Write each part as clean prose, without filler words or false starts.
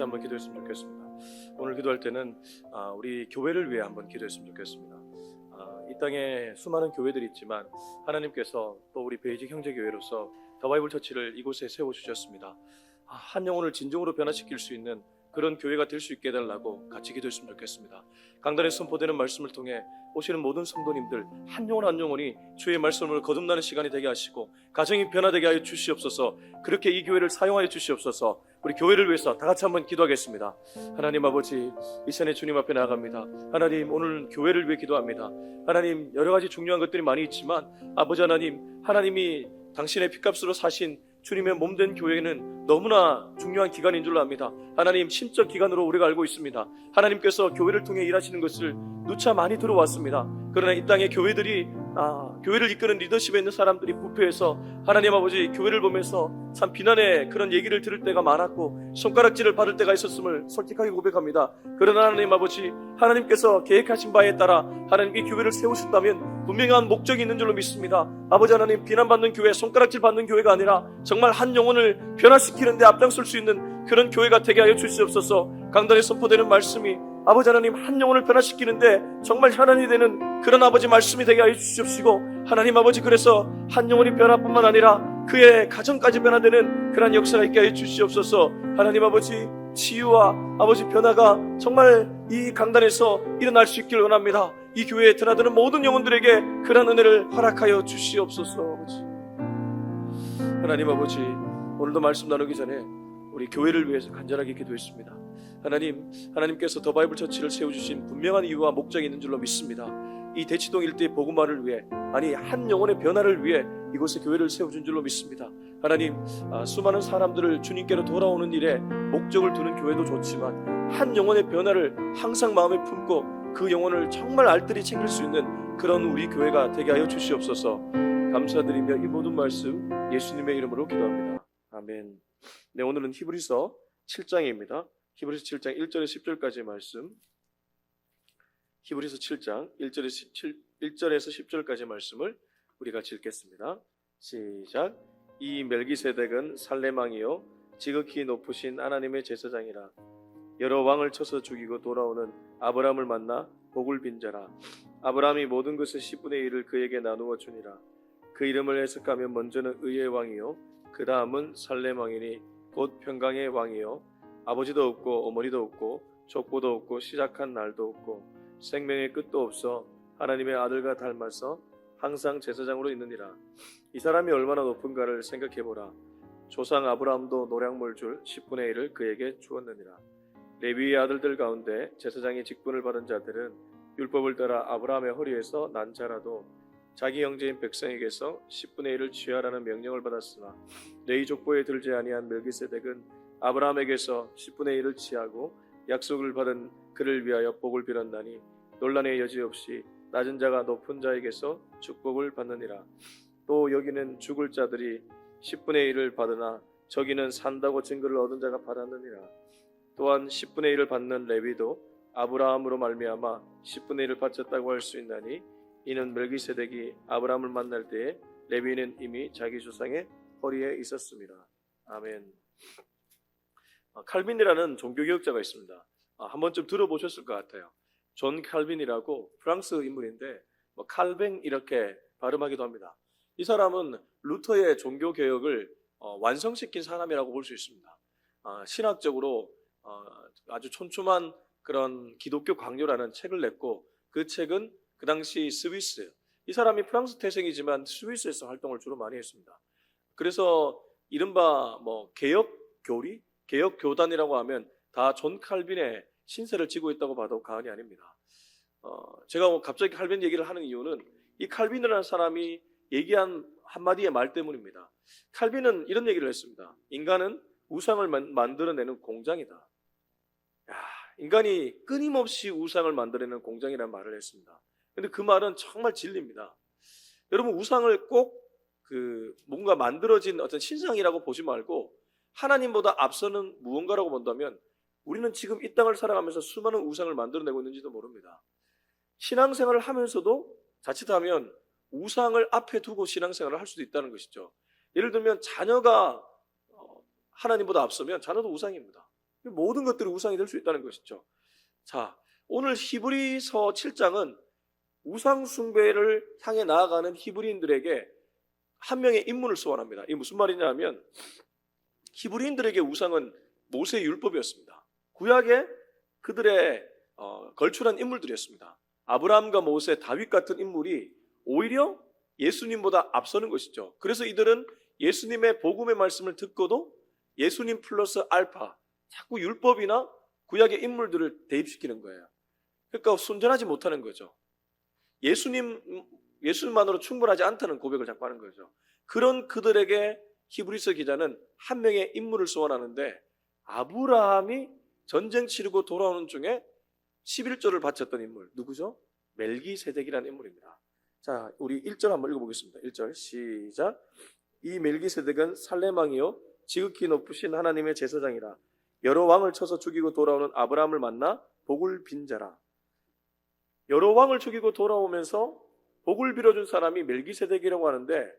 같이 한번 기도했으면 좋겠습니다. 오늘 기도할 때는 우리 교회를 위해 한번 기도했으면 좋겠습니다. 이 땅에 수많은 교회들이 있지만 하나님께서 또 우리 베이직 형제교회로서 더 바이블 처치를 이곳에 세워주셨습니다. 한 영혼을 진정으로 변화시킬 수 있는 그런 교회가 될 수 있게 해달라고 같이 기도했으면 좋겠습니다. 강단에 선포되는 말씀을 통해 오시는 모든 성도님들 한 영혼 한 영혼이 주의 말씀을 거듭나는 시간이 되게 하시고 가정이 변화되게 하여 주시옵소서. 그렇게 이 교회를 사용하여 주시옵소서. 우리 교회를 위해서 다 같이 한번 기도하겠습니다. 하나님 아버지, 이 시간에 주님 앞에 나아갑니다. 하나님, 오늘 교회를 위해 기도합니다. 하나님, 여러 가지 중요한 것들이 많이 있지만 아버지 하나님, 하나님이 당신의 피값으로 사신 주님의 몸된 교회는 너무나 중요한 기관인 줄로 압니다. 하나님, 신적 기관으로 우리가 알고 있습니다. 하나님께서 교회를 통해 일하시는 것을 누차 많이 들어왔습니다. 그러나 이 땅에 교회들이 교회를 이끄는 리더십에 있는 사람들이 부패해서 하나님 아버지 교회를 보면서 참 비난의 그런 얘기를 들을 때가 많았고 손가락질을 받을 때가 있었음을 솔직하게 고백합니다. 그러나 하나님 아버지, 하나님께서 계획하신 바에 따라 하나님 이 교회를 세우셨다면 분명한 목적이 있는 줄로 믿습니다. 아버지 하나님, 비난받는 교회, 손가락질 받는 교회가 아니라 정말 한 영혼을 변화시키는 데 앞장설 수 있는 그런 교회가 되게 하여 주시옵소서. 강단에 선포되는 말씀이 아버지 하나님 한 영혼을 변화시키는데 정말 현안이 되는 그런 아버지 말씀이 되게 하여 주시옵시고, 하나님 아버지, 그래서 한 영혼이 변화뿐만 아니라 그의 가정까지 변화되는 그런 역사가 있게 하여 주시옵소서. 하나님 아버지, 치유와 아버지 변화가 정말 이 강단에서 일어날 수 있기를 원합니다. 이 교회에 드나드는 모든 영혼들에게 그런 은혜를 허락하여 주시옵소서. 아버지, 하나님 아버지, 오늘도 말씀 나누기 전에 우리 교회를 위해서 간절하게 기도했습니다. 하나님께서 더 바이블 처치를 세워주신 분명한 이유와 목적이 있는 줄로 믿습니다. 이 대치동 일대의 복음화를 위해, 한 영혼의 변화를 위해 이곳에 교회를 세워준 줄로 믿습니다. 하나님, 수많은 사람들을 주님께로 돌아오는 일에 목적을 두는 교회도 좋지만 한 영혼의 변화를 항상 마음에 품고 그 영혼을 정말 알뜰히 챙길 수 있는 그런 우리 교회가 되게 하여 주시옵소서. 감사드리며 이 모든 말씀 예수님의 이름으로 기도합니다. 아멘. 네, 오늘은 히브리서 7장입니다. 히브리서 7장 1절에서 10절까지의 말씀, 히브리서 7장 1절에서 10절까지의 말씀을 우리 같이 읽겠습니다. 시작. 이 멜기세덱은 살레망이요 지극히 높으신 하나님의 제사장이라. 여러 왕을 쳐서 죽이고 돌아오는 아브라함을 만나 복을 빈 자라. 아브라함이 모든 것의 10분의 1을 그에게 나누어 주니라. 그 이름을 해석하면 먼저는 의의 왕이요 그 다음은 살레망이니 곧 평강의 왕이요 아버지도 없고 어머니도 없고 족보도 없고 시작한 날도 없고 생명의 끝도 없어 하나님의 아들과 닮아서 항상 제사장으로 있느니라. 이 사람이 얼마나 높은가를 생각해보라. 조상 아브라함도 노량물 줄 10분의 1을 그에게 주었느니라. 레위의 아들들 가운데 제사장의 직분을 받은 자들은 율법을 따라 아브라함의 허리에서 난 자라도 자기 형제인 백성에게서 10분의 1을 취하라는 명령을 받았으나 레위 족보에 들지 아니한 멜기세덱은 아브라함에게서 10분의 1을 취하고 약속을 받은 그를 위하여 복을 빌었나니 논란의 여지 없이 낮은 자가 높은 자에게서 축복을 받느니라. 또 여기는 죽을 자들이 10분의 1을 받으나 저기는 산다고 증거를 얻은 자가 받았느니라. 또한 10분의 1을 받는 레위도 아브라함으로 말미암아 10분의 1을 바쳤다고 할 수 있나니 이는 멜기세덱이 아브라함을 만날 때에 레위는 이미 자기 조상의 허리에 있었습니다. 아멘. 칼빈이라는 종교개혁자가 있습니다. 한 번쯤 들어보셨을 것 같아요. 존 칼빈이라고 프랑스 인물인데 칼뱅 이렇게 발음하기도 합니다. 이 사람은 루터의 종교개혁을 완성시킨 사람이라고 볼 수 있습니다. 신학적으로 아주 촘촘한 그런 기독교 강요라는 책을 냈고, 그 책은 그 당시 스위스, 이 사람이 프랑스 태생이지만 스위스에서 활동을 주로 많이 했습니다. 그래서 이른바 개혁교리, 개혁교단이라고 하면 다 존 칼빈의 신세를 지고 있다고 봐도 과언이 아닙니다. 제가 갑자기 칼빈 얘기를 하는 이유는 이 칼빈이라는 사람이 얘기한 한마디의 말 때문입니다. 칼빈은 이런 얘기를 했습니다. 인간은 우상을 만들어내는 공장이다. 인간이 끊임없이 우상을 만들어내는 공장이라는 말을 했습니다. 근데 그 말은 정말 진리입니다. 여러분, 우상을 꼭 뭔가 만들어진 어떤 신상이라고 보지 말고 하나님보다 앞서는 무언가라고 본다면 우리는 지금 이 땅을 살아가면서 수많은 우상을 만들어내고 있는지도 모릅니다. 신앙생활을 하면서도 자칫하면 우상을 앞에 두고 신앙생활을 할 수도 있다는 것이죠. 예를 들면 자녀가 하나님보다 앞서면 자녀도 우상입니다. 모든 것들이 우상이 될 수 있다는 것이죠. 자, 오늘 히브리서 7장은 우상 숭배를 향해 나아가는 히브리인들에게 한 명의 인물을 소환합니다. 이게 무슨 말이냐 하면 히브리인들에게 우상은 모세의 율법이었습니다. 구약에 그들의 걸출한 인물들이었습니다. 아브라함과 모세, 다윗 같은 인물이 오히려 예수님보다 앞서는 것이죠. 그래서 이들은 예수님의 복음의 말씀을 듣고도 예수님 플러스 알파, 자꾸 율법이나 구약의 인물들을 대입시키는 거예요. 그러니까 순전하지 못하는 거죠. 예수님만으로 충분하지 않다는 고백을 자꾸 하는 거죠. 그런 그들에게 히브리서 기자는 한 명의 인물을 소환하는데 아브라함이 전쟁 치르고 돌아오는 중에 11조를 바쳤던 인물 누구죠? 멜기세덱이라는 인물입니다. 자, 우리 1절 한번 읽어보겠습니다. 1절 시작. 이 멜기세덱은 살렘 왕이요 지극히 높으신 하나님의 제사장이라. 여러 왕을 쳐서 죽이고 돌아오는 아브라함을 만나 복을 빈 자라. 여러 왕을 죽이고 돌아오면서 복을 빌어준 사람이 멜기세덱이라고 하는데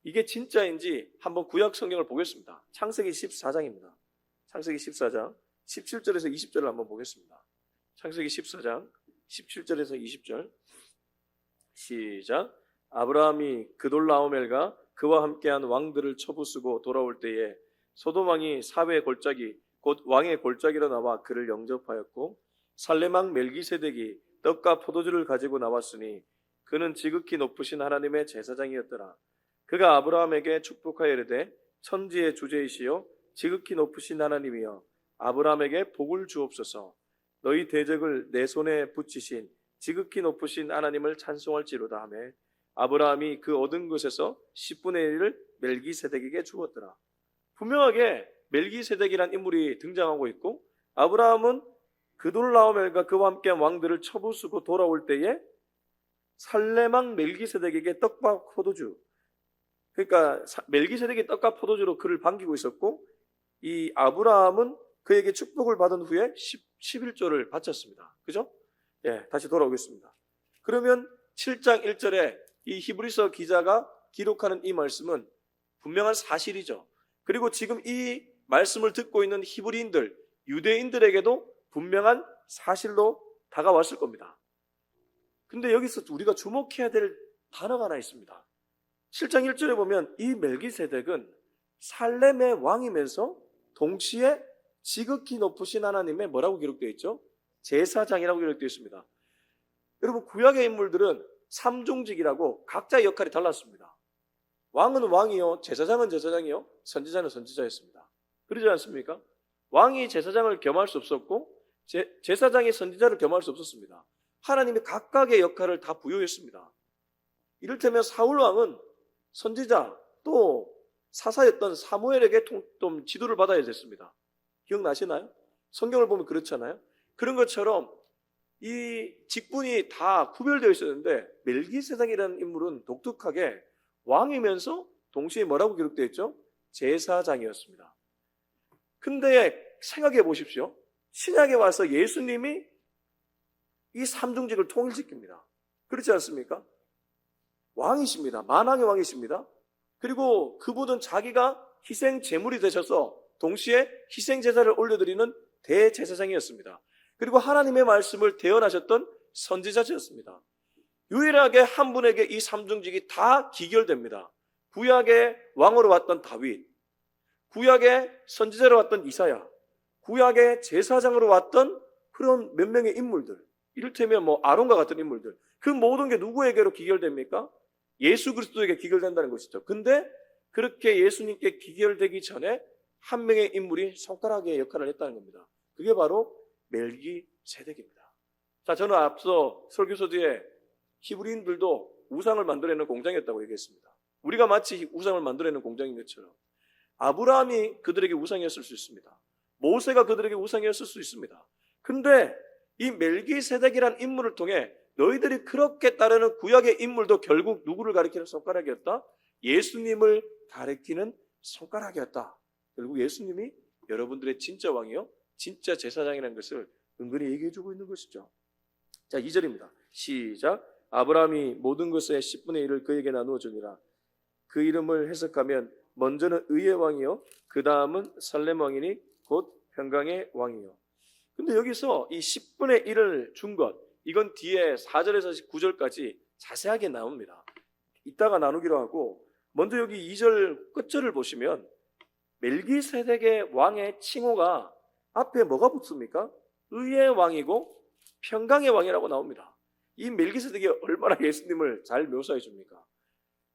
이게 진짜인지 한번 구약 성경을 보겠습니다. 창세기 14장입니다. 창세기 14장 17절에서 20절을 한번 보겠습니다. 창세기 14장 17절에서 20절 시작. 아브라함이 그돌라오멜과 그와 함께한 왕들을 처부수고 돌아올 때에 소돔 왕이 사회의 골짜기 곧 왕의 골짜기로 나와 그를 영접하였고 살렘 왕 멜기세덱이 떡과 포도주를 가지고 나왔으니 그는 지극히 높으신 하나님의 제사장이었더라. 그가 아브라함에게 축복하여 이르되 천지의 주제이시여 지극히 높으신 하나님이여 아브라함에게 복을 주옵소서. 너희 대적을 내 손에 붙이신 지극히 높으신 하나님을 찬송할지로다 하매 아브라함이 그 얻은 것에서 10분의 1을 멜기세덱에게 주었더라. 분명하게 멜기세덱이란 인물이 등장하고 있고 아브라함은 그돌라오멜과 그와 함께한 왕들을 처부수고 돌아올 때에 살렘 왕 멜기세덱에게 떡과 포도주, 그러니까 멜기세덱이 떡과 포도주로 그를 반기고 있었고 이 아브라함은 그에게 축복을 받은 후에 11조를 바쳤습니다. 그죠? 예, 다시 돌아오겠습니다. 그러면 7장 1절에 이 히브리서 기자가 기록하는 이 말씀은 분명한 사실이죠. 그리고 지금 이 말씀을 듣고 있는 히브리인들, 유대인들에게도 분명한 사실로 다가왔을 겁니다. 근데 여기서 우리가 주목해야 될 단어가 하나 있습니다. 7장 1절에 보면 이 멜기세덱은 살렘의 왕이면서 동시에 지극히 높으신 하나님의 뭐라고 기록되어 있죠? 제사장이라고 기록되어 있습니다. 여러분 구약의 인물들은 삼중직이라고 각자의 역할이 달랐습니다. 왕은 왕이요, 제사장은 제사장이요, 선지자는 선지자였습니다. 그러지 않습니까? 왕이 제사장을 겸할 수 없었고 제사장이 선지자를 겸할 수 없었습니다. 하나님이 각각의 역할을 다 부여했습니다. 이를테면 사울 왕은 선지자 또 사사였던 사무엘에게 좀 지도를 받아야 됐습니다. 기억나시나요? 성경을 보면 그렇잖아요. 그런 것처럼 이 직분이 다 구별되어 있었는데 멜기세덱이라는 인물은 독특하게 왕이면서 동시에 뭐라고 기록되어 있죠? 제사장이었습니다. 근데 생각해 보십시오. 신약에 와서 예수님이 이 삼중직을 통일시킵니다. 그렇지 않습니까? 왕이십니다. 만왕의 왕이십니다. 그리고 그분은 자기가 희생 제물이 되셔서 동시에 희생 제사를 올려드리는 대제사장이었습니다. 그리고 하나님의 말씀을 대언하셨던 선지자였습니다. 유일하게 한 분에게 이 삼중직이 다 기결됩니다. 구약의 왕으로 왔던 다윗, 구약의 선지자로 왔던 이사야, 구약의 제사장으로 왔던 그런 몇 명의 인물들, 이를테면 아론과 같은 인물들, 그 모든 게 누구에게로 기결됩니까? 예수 그리스도에게 기결된다는 것이죠. 근데 그렇게 예수님께 기결되기 전에 한 명의 인물이 손가락의 역할을 했다는 겁니다. 그게 바로 멜기세덱입니다. 자, 저는 앞서 설교서 뒤에 히브리인들도 우상을 만들어내는 공장이었다고 얘기했습니다. 우리가 마치 우상을 만들어내는 공장인 것처럼 아브라함이 그들에게 우상이었을 수 있습니다. 모세가 그들에게 우상이었을 수 있습니다. 근데 이 멜기세덱이라는 인물을 통해 너희들이 그렇게 따르는 구약의 인물도 결국 누구를 가리키는 손가락이었다? 예수님을 가리키는 손가락이었다. 결국 예수님이 여러분들의 진짜 왕이요, 진짜 제사장이라는 것을 은근히 얘기해주고 있는 것이죠. 자, 2절입니다. 시작. 아브라함이 모든 것의 10분의 1을 그에게 나누어 주니라. 그 이름을 해석하면 먼저는 의의 왕이요 그 다음은 살렘 왕이니 곧 평강의 왕이요. 근데 여기서 이 10분의 1을 준 것, 이건 뒤에 4절에서 9절까지 자세하게 나옵니다. 이따가 나누기로 하고, 먼저 여기 2절 끝절을 보시면 멜기세덱의 왕의 칭호가 앞에 뭐가 붙습니까? 의의 왕이고 평강의 왕이라고 나옵니다. 이 멜기세덱이 얼마나 예수님을 잘 묘사해 줍니까?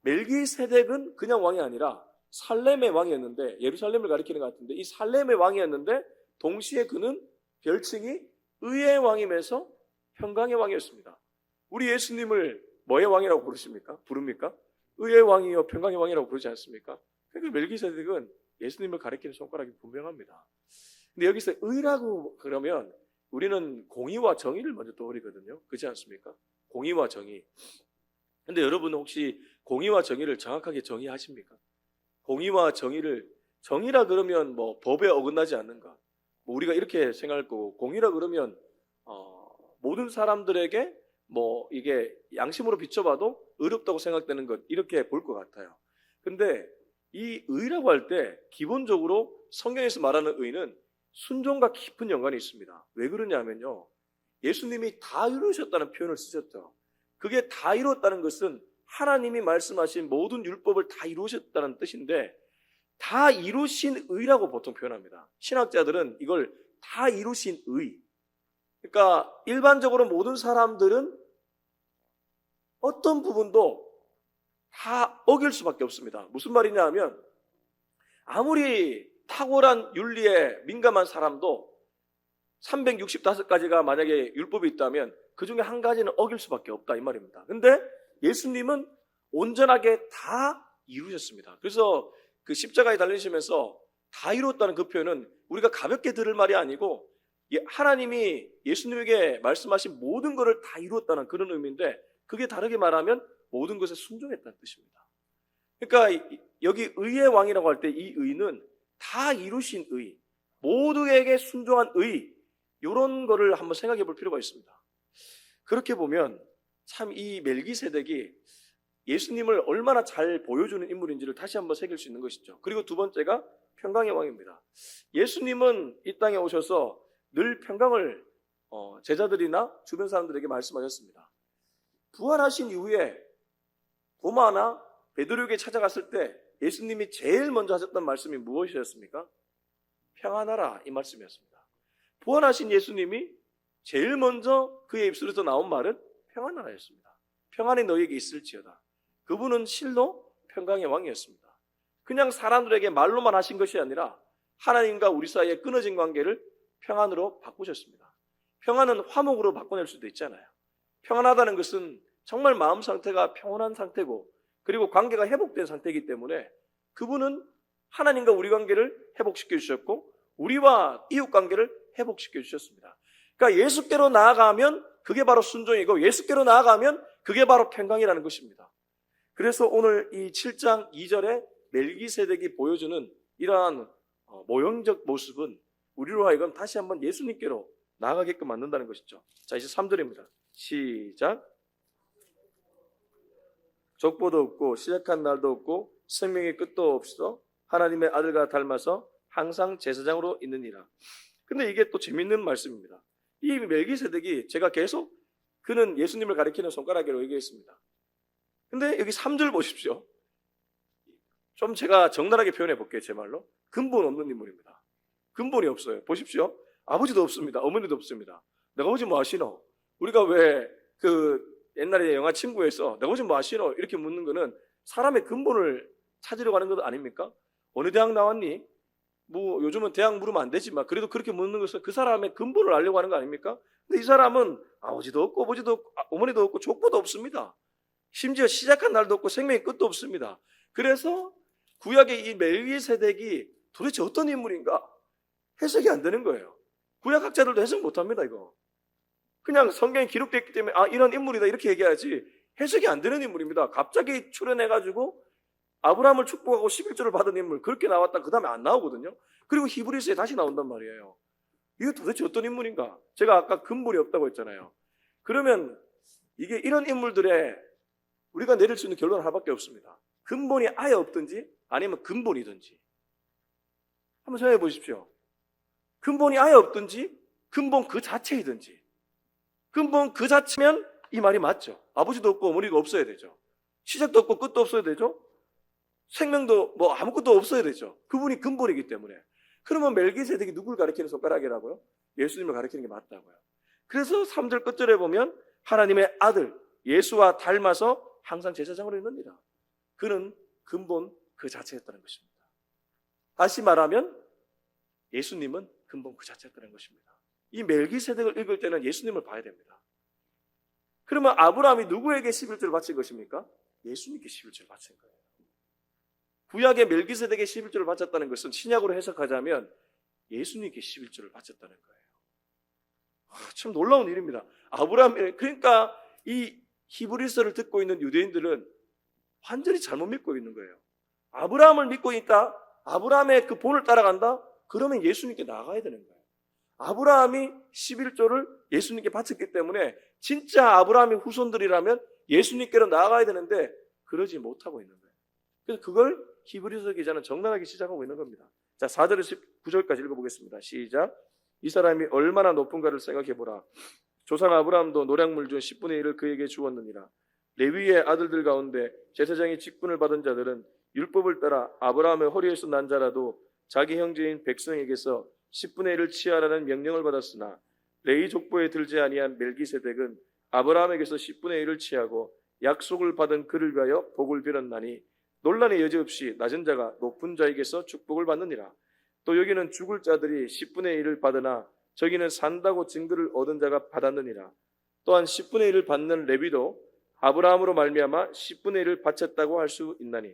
멜기세덱은 그냥 왕이 아니라 살렘의 왕이었는데, 예루살렘을 가리키는 것 같은데 이 살렘의 왕이었는데 동시에 그는 별칭이 의의 왕이면서 평강의 왕이었습니다. 우리 예수님을 뭐의 왕이라고 부릅니까? 의의 왕이요 평강의 왕이라고 부르지 않습니까? 그러니까 멜기세덱은 예수님을 가리키는 손가락이 분명합니다. 근데 여기서 의라고 그러면 우리는 공의와 정의를 먼저 떠올리거든요. 그렇지 않습니까? 공의와 정의. 근데 여러분은 혹시 공의와 정의를 정확하게 정의하십니까? 공의와 정의를, 정의라 그러면 뭐 법에 어긋나지 않는가? 뭐 우리가 이렇게 생각할 거고, 공의라 그러면 모든 사람들에게 뭐 이게 양심으로 비춰봐도 의롭다고 생각되는 것, 이렇게 볼 것 같아요. 근데 이 의라고 할 때 기본적으로 성경에서 말하는 의는 순종과 깊은 연관이 있습니다. 왜 그러냐면요, 예수님이 다 이루셨다는 표현을 쓰셨죠. 그게 다 이루었다는 것은 하나님이 말씀하신 모든 율법을 다 이루셨다는 뜻인데, 다 이루신 의라고 보통 표현합니다. 신학자들은 이걸 다 이루신 의, 그러니까 일반적으로 모든 사람들은 어떤 부분도 다 어길 수밖에 없습니다. 무슨 말이냐 하면, 아무리 탁월한 윤리에 민감한 사람도 365가지가 만약에 율법이 있다면 그 중에 한 가지는 어길 수밖에 없다, 이 말입니다. 근데 예수님은 온전하게 다 이루셨습니다. 그래서 그 십자가에 달리시면서 다 이루었다는 그 표현은 우리가 가볍게 들을 말이 아니고 하나님이 예수님에게 말씀하신 모든 것을 다 이루었다는 그런 의미인데, 그게 다르게 말하면 모든 것에 순종했다는 뜻입니다. 그러니까 여기 의의 왕이라고 할 때 이 의는 다 이루신 의, 모두에게 순종한 의, 이런 거를 한번 생각해 볼 필요가 있습니다. 그렇게 보면 참 이 멜기세덱이 예수님을 얼마나 잘 보여주는 인물인지를 다시 한번 새길 수 있는 것이죠. 그리고 두 번째가 평강의 왕입니다. 예수님은 이 땅에 오셔서 늘 평강을 제자들이나 주변 사람들에게 말씀하셨습니다. 부활하신 이후에 도마나 베드로에게 찾아갔을 때 예수님이 제일 먼저 하셨던 말씀이 무엇이었습니까? 평안하라, 이 말씀이었습니다. 부활하신 예수님이 제일 먼저 그의 입술에서 나온 말은 평안하라였습니다. 평안이 너희에게 있을지어다. 그분은 실로 평강의 왕이었습니다. 그냥 사람들에게 말로만 하신 것이 아니라 하나님과 우리 사이에 끊어진 관계를 평안으로 바꾸셨습니다. 평안은 화목으로 바꿔낼 수도 있잖아요. 평안하다는 것은 정말 마음 상태가 평온한 상태고, 그리고 관계가 회복된 상태이기 때문에 그분은 하나님과 우리 관계를 회복시켜 주셨고 우리와 이웃 관계를 회복시켜 주셨습니다. 그러니까 예수께로 나아가면 그게 바로 순종이고, 예수께로 나아가면 그게 바로 평강이라는 것입니다. 그래서 오늘 이 7장 2절에 멜기세덱이 보여주는 이러한 모형적 모습은 우리로 하여금 다시 한번 예수님께로 나아가게끔 만든다는 것이죠. 자, 이제 3절입니다. 시작. 족보도 없고 시작한 날도 없고 생명의 끝도 없어 하나님의 아들과 닮아서 항상 제사장으로 있느니라. 근데 이게 또 재밌는 말씀입니다. 이 멜기세덱이, 제가 계속 그는 예수님을 가리키는 손가락이라고 얘기했습니다. 근데 여기 3절 보십시오. 좀 제가 적나라하게 표현해 볼게요. 제 말로. 근본 없는 인물입니다. 근본이 없어요. 보십시오. 아버지도 없습니다. 어머니도 없습니다. 내가 아버지 뭐 하시노? 우리가 왜 옛날에 영화 친구에서 내가 아버지 뭐 하시노? 이렇게 묻는 거는 사람의 근본을 찾으려고 하는 것 아닙니까? 어느 대학 나왔니? 뭐 요즘은 대학 물으면 안 되지만 그래도 그렇게 묻는 것은 그 사람의 근본을 알려고 하는 거 아닙니까? 근데 이 사람은 아버지도 없고 아버지도 없고 어머니도 없고 족보도 없습니다. 심지어 시작한 날도 없고 생명의 끝도 없습니다. 그래서 구약의 이 멜기세덱이 도대체 어떤 인물인가 해석이 안 되는 거예요. 구약학자들도 해석 못합니다. 이거 그냥 성경에 기록되어 있기 때문에 이런 인물이다 이렇게 얘기하지 해석이 안 되는 인물입니다. 갑자기 출연해가지고 아브라함을 축복하고 11조를 받은 인물 그렇게 나왔다 그 다음에 안 나오거든요. 그리고 히브리서에 다시 나온단 말이에요. 이게 도대체 어떤 인물인가? 제가 아까 근본이 없다고 했잖아요. 그러면 이게 이런 인물들의 우리가 내릴 수 있는 결론은 하나밖에 없습니다. 근본이 아예 없든지 아니면 근본이든지. 한번 생각해 보십시오. 근본이 아예 없든지 근본 그 자체이든지. 근본 그 자체면 이 말이 맞죠. 아버지도 없고 어머니도 없어야 되죠. 시작도 없고 끝도 없어야 되죠. 생명도 뭐 아무것도 없어야 되죠. 그분이 근본이기 때문에. 그러면 멜기세덱이 누굴 가리키는 손가락이라고요? 예수님을 가리키는 게 맞다고요. 그래서 3절 끝절에 보면 하나님의 아들 예수와 닮아서 항상 제사장으로 있느니라. 그는 근본 그 자체였다는 것입니다. 다시 말하면 예수님은 근본 그 자체였다는 것입니다. 이 멜기세덱을 읽을 때는 예수님을 봐야 됩니다. 그러면 아브라함이 누구에게 11조를 바친 것입니까? 예수님께 11조를 바친 거예요. 구약의 멜기세덱에 11조를 바쳤다는 것은 신약으로 해석하자면 예수님께 11조를 바쳤다는 거예요. 참 놀라운 일입니다. 그러니까 이 히브리서를 듣고 있는 유대인들은 완전히 잘못 믿고 있는 거예요. 아브라함을 믿고 있다? 아브라함의 그 본을 따라간다? 그러면 예수님께 나가야 되는 거예요. 아브라함이 11조를 예수님께 바쳤기 때문에 진짜 아브라함의 후손들이라면 예수님께로 나아가야 되는데 그러지 못하고 있는 거예요. 그래서 그걸 히브리서 기자는 적나라하게 시작하고 있는 겁니다. 자, 4절에서 9절까지 읽어보겠습니다. 시작. 이 사람이 얼마나 높은가를 생각해보라. 조상 아브라함도 노략물 중 10분의 1을 그에게 주었느니라. 레위의 아들들 가운데 제사장의 직분을 받은 자들은 율법을 따라 아브라함의 허리에서 난 자라도 자기 형제인 백성에게서 10분의 1을 취하라는 명령을 받았으나 레위 족보에 들지 아니한 멜기세덱은 아브라함에게서 10분의 1을 취하고 약속을 받은 그를 위하여 복을 빌었나니 논란의 여지 없이 낮은 자가 높은 자에게서 축복을 받느니라. 또 여기는 죽을 자들이 10분의 1을 받으나 저기는 산다고 증거를 얻은 자가 받았느니라. 또한 10분의 1을 받는 레위도 아브라함으로 말미암아 10분의 1을 바쳤다고 할 수 있나니.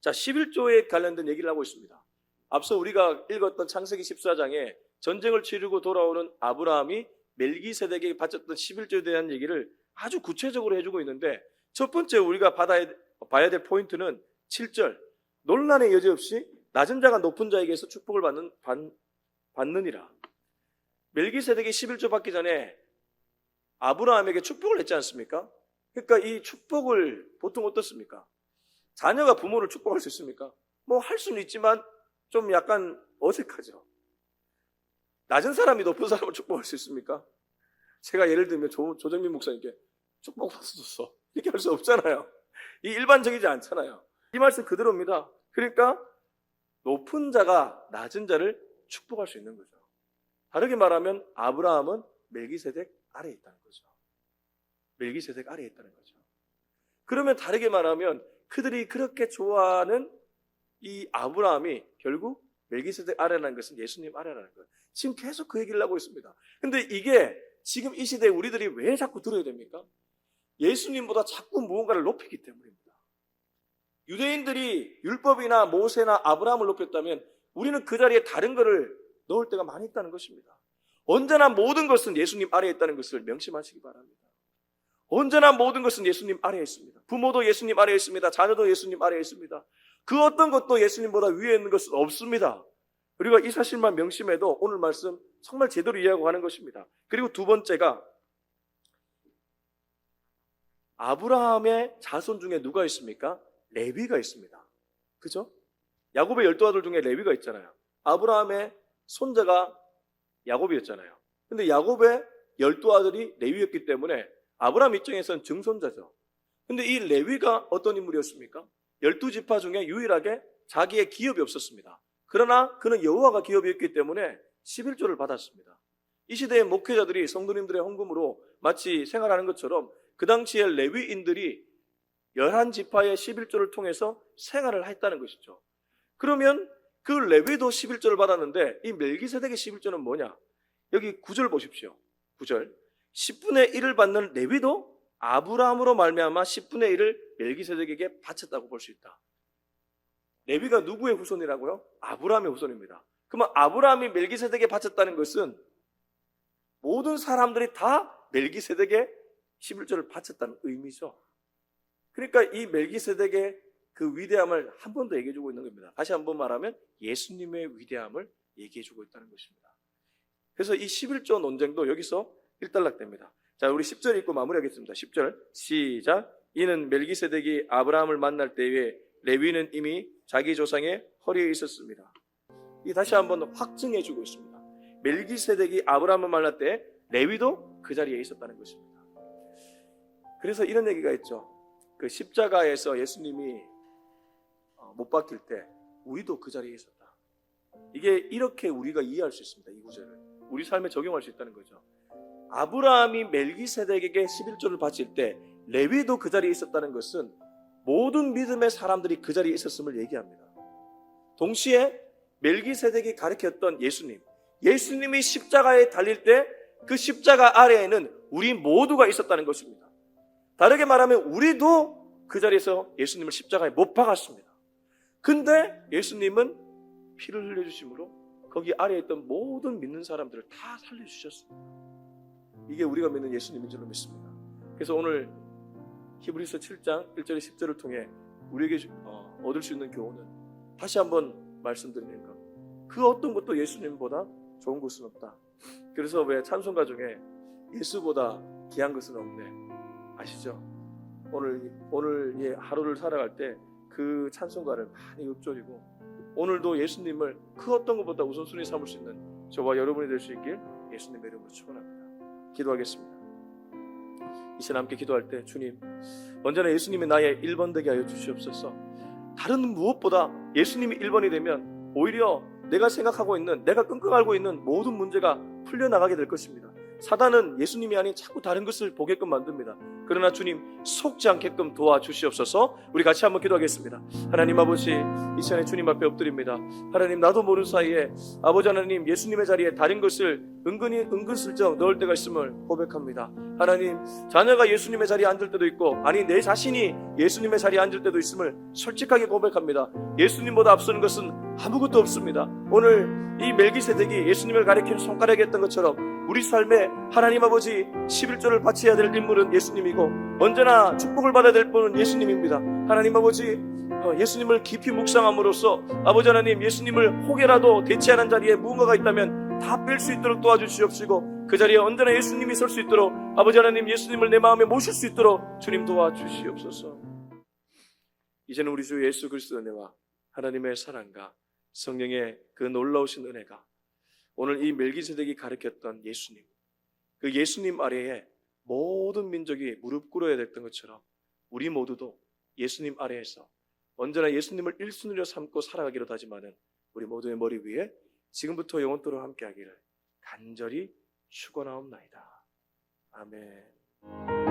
자, 11조에 관련된 얘기를 하고 있습니다. 앞서 우리가 읽었던 창세기 14장에 전쟁을 치르고 돌아오는 아브라함이 멜기세덱에게 바쳤던 11조에 대한 얘기를 아주 구체적으로 해주고 있는데 첫 번째 우리가 봐야 될 포인트는 7절. 논란의 여지 없이 낮은 자가 높은 자에게서 축복을 받느니라. 멜기세덱이 11조 받기 전에 아브라함에게 축복을 했지 않습니까? 그러니까 이 축복을 보통 어떻습니까? 자녀가 부모를 축복할 수 있습니까? 뭐 할 수는 있지만 좀 약간 어색하죠. 낮은 사람이 높은 사람을 축복할 수 있습니까? 제가 예를 들면 조정민 목사님께 축복 받았어 이렇게 할 수 없잖아요. 이 일반적이지 않잖아요. 이 말씀 그대로입니다. 그러니까 높은 자가 낮은 자를 축복할 수 있는 거죠. 다르게 말하면 아브라함은 멜기세덱 아래에 있다는 거죠. 멜기세덱 아래에 있다는 거죠. 그러면 다르게 말하면 그들이 그렇게 좋아하는 이 아브라함이 결국 멜기세덱 아래라는 것은 예수님 아래라는 거예요. 지금 계속 그 얘기를 하고 있습니다. 근데 이게 지금 이 시대에 우리들이 왜 자꾸 들어야 됩니까? 예수님보다 자꾸 무언가를 높이기 때문입니다. 유대인들이 율법이나 모세나 아브라함을 높였다면 우리는 그 자리에 다른 것을 넣을 때가 많이 있다는 것입니다. 언제나 모든 것은 예수님 아래에 있다는 것을 명심하시기 바랍니다. 언제나 모든 것은 예수님 아래에 있습니다. 부모도 예수님 아래에 있습니다. 자녀도 예수님 아래에 있습니다. 그 어떤 것도 예수님보다 위에 있는 것은 없습니다. 우리가 이 사실만 명심해도 오늘 말씀 정말 제대로 이해하고 가는 것입니다. 그리고 두 번째가 아브라함의 자손 중에 누가 있습니까? 레위가 있습니다. 그죠? 야곱의 12아들 중에 레위가 있잖아요. 아브라함의 손자가 야곱이었잖아요. 근데 야곱의 12아들이 레위였기 때문에 아브라함 입장에서는 증손자죠. 근데 이 레위가 어떤 인물이었습니까? 12지파 중에 유일하게 자기의 기업이 없었습니다. 그러나 그는 여호와가 기업이었기 때문에 11조를 받았습니다. 이 시대의 목회자들이 성도님들의 헌금으로 마치 생활하는 것처럼 그 당시에 레위인들이 11지파의 11조를 통해서 생활을 했다는 것이죠. 그러면 그 레위도 11조를 받았는데 이 멜기세덱의 11조는 뭐냐? 여기 9절 보십시오. 9절. 10분의 1을 받는 레위도 아브라함으로 말미암아 10분의 1을 멜기세덱에게 바쳤다고 볼 수 있다. 레위가 누구의 후손이라고요? 아브라함의 후손입니다. 그러면 아브라함이 멜기세덱에 바쳤다는 것은 모든 사람들이 다 멜기세덱에 11조를 바쳤다는 의미죠. 그러니까 이 멜기세덱의 그 위대함을 한 번 더 얘기해주고 있는 겁니다. 다시 한 번 말하면 예수님의 위대함을 얘기해주고 있다는 것입니다. 그래서 이 11조 논쟁도 여기서 일단락됩니다. 자, 우리 10절 읽고 마무리하겠습니다. 10절 시작. 이는 멜기세덱이 아브라함을 만날 때에 레위는 이미 자기 조상의 허리에 있었습니다. 이게 다시 한번 확증해주고 있습니다. 멜기세덱이 아브라함을 만날 때 레위도 그 자리에 있었다는 것입니다. 그래서 이런 얘기가 있죠. 그 십자가에서 예수님이 못 박힐 때 우리도 그 자리에 있었다. 이게 이렇게 우리가 이해할 수 있습니다. 이 구절을 우리 삶에 적용할 수 있다는 거죠. 아브라함이 멜기세덱에게 11조를 바칠 때 레위도 그 자리에 있었다는 것은 모든 믿음의 사람들이 그 자리에 있었음을 얘기합니다. 동시에 멜기세덱이 가르쳤던 예수님이 십자가에 달릴 때 그 십자가 아래에는 우리 모두가 있었다는 것입니다. 다르게 말하면 우리도 그 자리에서 예수님을 십자가에 못 박았습니다. 근데 예수님은 피를 흘려주심으로 거기 아래에 있던 모든 믿는 사람들을 다 살려주셨습니다. 이게 우리가 믿는 예수님인 줄로 믿습니다. 그래서 오늘 히브리서 7장 1절에 10절을 통해 우리에게 얻을 수 있는 교훈은 다시 한번 말씀드리는 것, 그 어떤 것도 예수님보다 좋은 것은 없다. 그래서 왜 찬송가 중에 예수보다 귀한 것은 없네, 아시죠? 오늘 이 하루를 살아갈 때 그 찬송가를 많이 읊조리고 오늘도 예수님을 그 어떤 것보다 우선순위 삼을 수 있는 저와 여러분이 될 수 있길 예수님의 이름으로 축원합니다. 기도하겠습니다. 이 시간 함께 기도할 때 주님, 언제나 예수님이 나의 1번 되게 하여 주시옵소서. 다른 무엇보다 예수님이 1번이 되면 오히려 내가 생각하고 있는, 내가 끙끙 앓고 있는 모든 문제가 풀려나가게 될 것입니다. 사단은 예수님이 아닌 자꾸 다른 것을 보게끔 만듭니다. 그러나 주님, 속지 않게끔 도와주시옵소서. 우리 같이 한번 기도하겠습니다. 하나님 아버지, 이 시간에 주님 앞에 엎드립니다. 하나님, 나도 모르는 사이에 아버지 하나님, 예수님의 자리에 다른 것을 은근슬쩍 넣을 때가 있음을 고백합니다. 하나님, 자녀가 예수님의 자리에 앉을 때도 있고, 아니 내 자신이 예수님의 자리에 앉을 때도 있음을 솔직하게 고백합니다. 예수님보다 앞서는 것은 아무것도 없습니다. 오늘 이 멜기세덱이 예수님을 가리키는 손가락이 했던 것처럼 우리 삶에 하나님 아버지 11조를 바쳐야 될 인물은 예수님이고 언제나 축복을 받아야 될 분은 예수님입니다. 하나님 아버지, 예수님을 깊이 묵상함으로써 아버지 하나님, 예수님을 혹여라도 대체하는 자리에 무언가가 있다면 다 뺄 수 있도록 도와주시옵시고, 그 자리에 언제나 예수님이 설 수 있도록 아버지 하나님, 예수님을 내 마음에 모실 수 있도록 주님 도와주시옵소서. 이제는 우리 주 예수 그리스도의 은혜와 하나님의 사랑과 성령의 그 놀라우신 은혜가 오늘 이 멜기세덱이 가르쳤던 예수님, 그 예수님 아래에 모든 민족이 무릎 꿇어야 됐던 것처럼 우리 모두도 예수님 아래에서 언제나 예수님을 1순위로 삼고 살아가기로 다짐하는 우리 모두의 머리 위에 지금부터 영원토록 함께하기를 간절히 축원하옵나이다. 아멘.